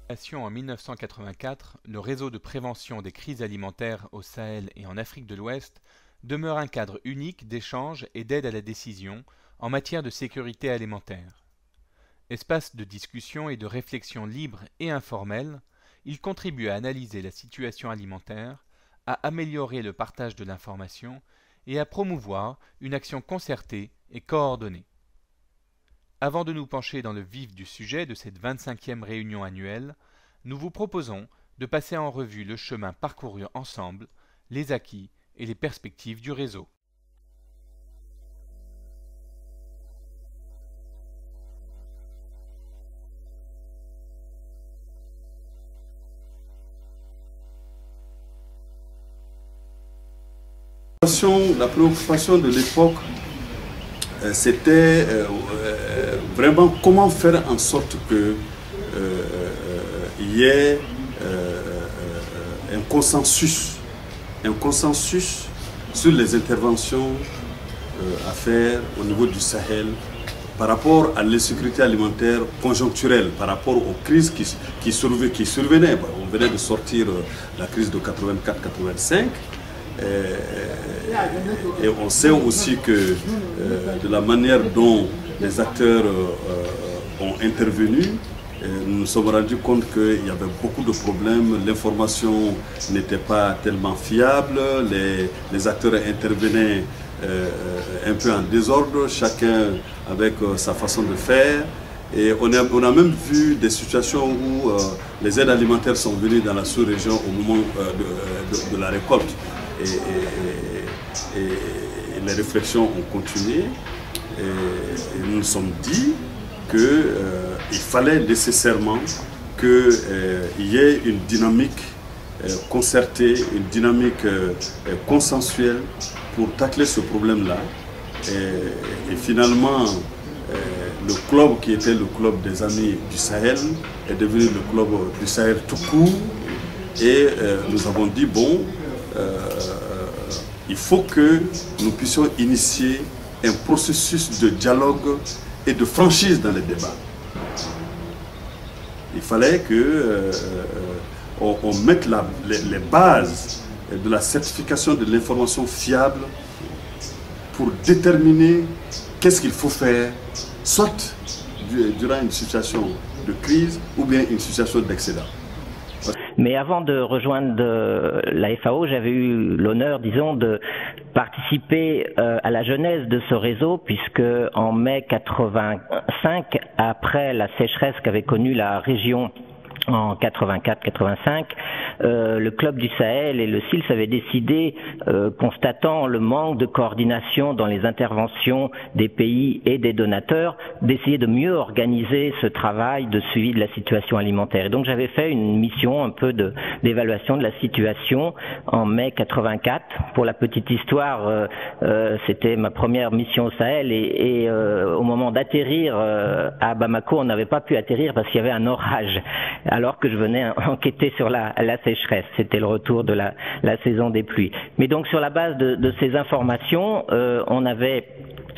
En 1984, le réseau de prévention des crises alimentaires au Sahel et en Afrique de l'Ouest demeure un cadre unique d'échange et d'aide à la décision en matière de sécurité alimentaire. Espace de discussion et de réflexion libre et informelle, il contribue à analyser la situation alimentaire, à améliorer le partage de l'information et à promouvoir une action concertée et coordonnée. Avant de nous pencher dans le vif du sujet de cette 25e réunion annuelle, nous vous proposons de passer en revue le chemin parcouru ensemble, les acquis et les perspectives du réseau. La préoccupation de l'époque, c'était vraiment comment faire en sorte que y ait un consensus sur les interventions à faire au niveau du Sahel par rapport à l'insécurité alimentaire conjoncturelle, par rapport aux crises qui survenaient. On venait de sortir la crise de 84-85. Et on sait aussi que de la manière dont les acteurs ont intervenu, nous nous sommes rendus compte qu'il y avait beaucoup de problèmes, l'information n'était pas tellement fiable, les acteurs intervenaient un peu en désordre, chacun avec sa façon de faire. Et on a même vu des situations où les aides alimentaires sont venues dans la sous-région au moment de la récolte. Et les réflexions ont continué et nous nous sommes dit qu'il fallait nécessairement qu'il y ait une dynamique concertée, une dynamique consensuelle pour tacler ce problème-là. Et finalement, le club qui était le club des Amis du Sahel est devenu le club du Sahel tout court. Et nous avons dit, bon, il faut que nous puissions initier un processus de dialogue et de franchise dans les débats. Il fallait qu'on mette les bases de la certification de l'information fiable pour déterminer qu'est-ce qu'il faut faire, soit durant une situation de crise ou bien une situation d'excédent. Mais avant de rejoindre la FAO, j'avais eu l'honneur, disons, de participer à la genèse de ce réseau, puisque en mai 85, après la sécheresse qu'avait connue la région en 84-85, le club du Sahel et le SILS avaient décidé, constatant le manque de coordination dans les interventions des pays et des donateurs, d'essayer de mieux organiser ce travail de suivi de la situation alimentaire. Et donc j'avais fait une mission un peu d'évaluation de la situation en mai 84. Pour la petite histoire, c'était ma première mission au Sahel et au moment d'atterrir à Bamako, on n'avait pas pu atterrir parce qu'il y avait un orage, alors que je venais enquêter sur la sécheresse. C'était le retour de la saison des pluies. Mais donc sur la base de ces informations, on avait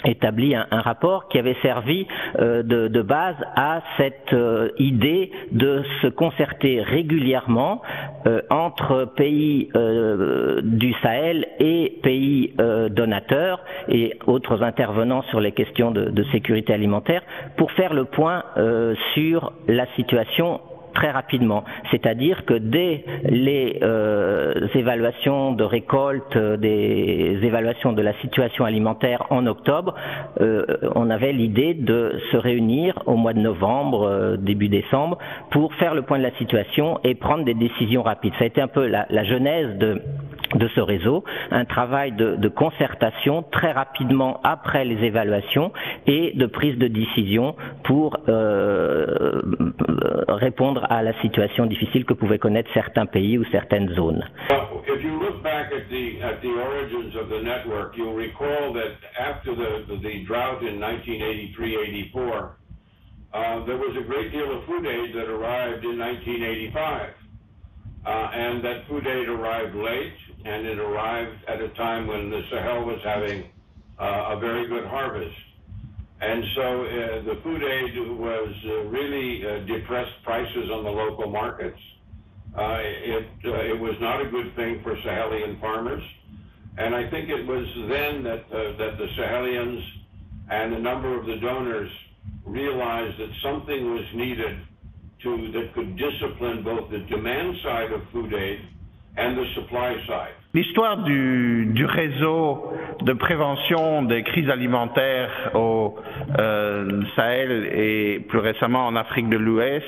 établi un rapport qui avait servi de base à cette idée de se concerter régulièrement entre pays du Sahel et pays donateurs et autres intervenants sur les questions de sécurité alimentaire pour faire le point sur la situation très rapidement, c'est-à-dire que dès les évaluations de récolte, des évaluations de la situation alimentaire en octobre, on avait l'idée de se réunir au mois de novembre, début décembre, pour faire le point de la situation et prendre des décisions rapides. Ça a été un peu la genèse de ce réseau, un travail de concertation très rapidement après les évaluations et de prise de décision pour répondre à la situation difficile que pouvaient connaître certains pays ou certaines zones. If you look back at the origins of the network, you'll recall that after the drought in 1983-84, there was a great deal of food aid that arrived in 1985. And that food aid arrived late, and it arrived at a time when the Sahel was having a very good harvest. And so the food aid was really depressed prices on the local markets. It was not a good thing for Sahelian farmers. And I think it was then that the Sahelians and a number of the donors realized that something was needed that could discipline both the demand side of food aid and the supply side. L'histoire du réseau de prévention des crises alimentaires au Sahel et plus récemment en Afrique de l'Ouest,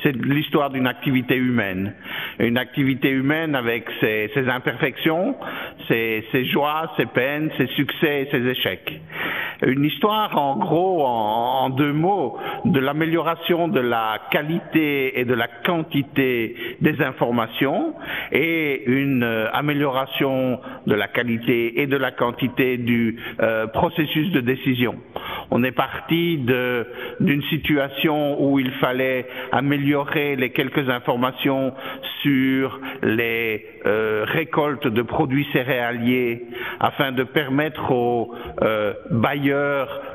c'est l'histoire d'une activité humaine. Une activité humaine avec ses imperfections, ses joies, ses peines, ses succès et ses échecs. Une histoire en gros, en deux mots, de l'amélioration de la qualité et de la quantité des informations et une amélioration de la qualité et de la quantité du processus de décision. On est parti d'une situation où il fallait améliorer les quelques informations sur les récoltes de produits céréaliers afin de permettre aux bailleurs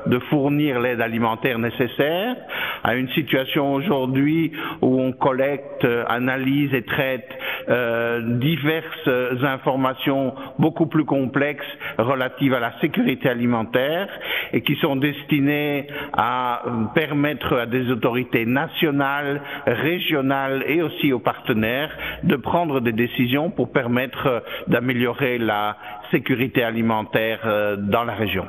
de fournir l'aide alimentaire nécessaire, à une situation aujourd'hui où on collecte, analyse et traite diverses informations beaucoup plus complexes relatives à la sécurité alimentaire et qui sont destinées à permettre à des autorités nationales, régionales et aussi aux partenaires de prendre des décisions pour permettre d'améliorer la sécurité alimentaire dans la région.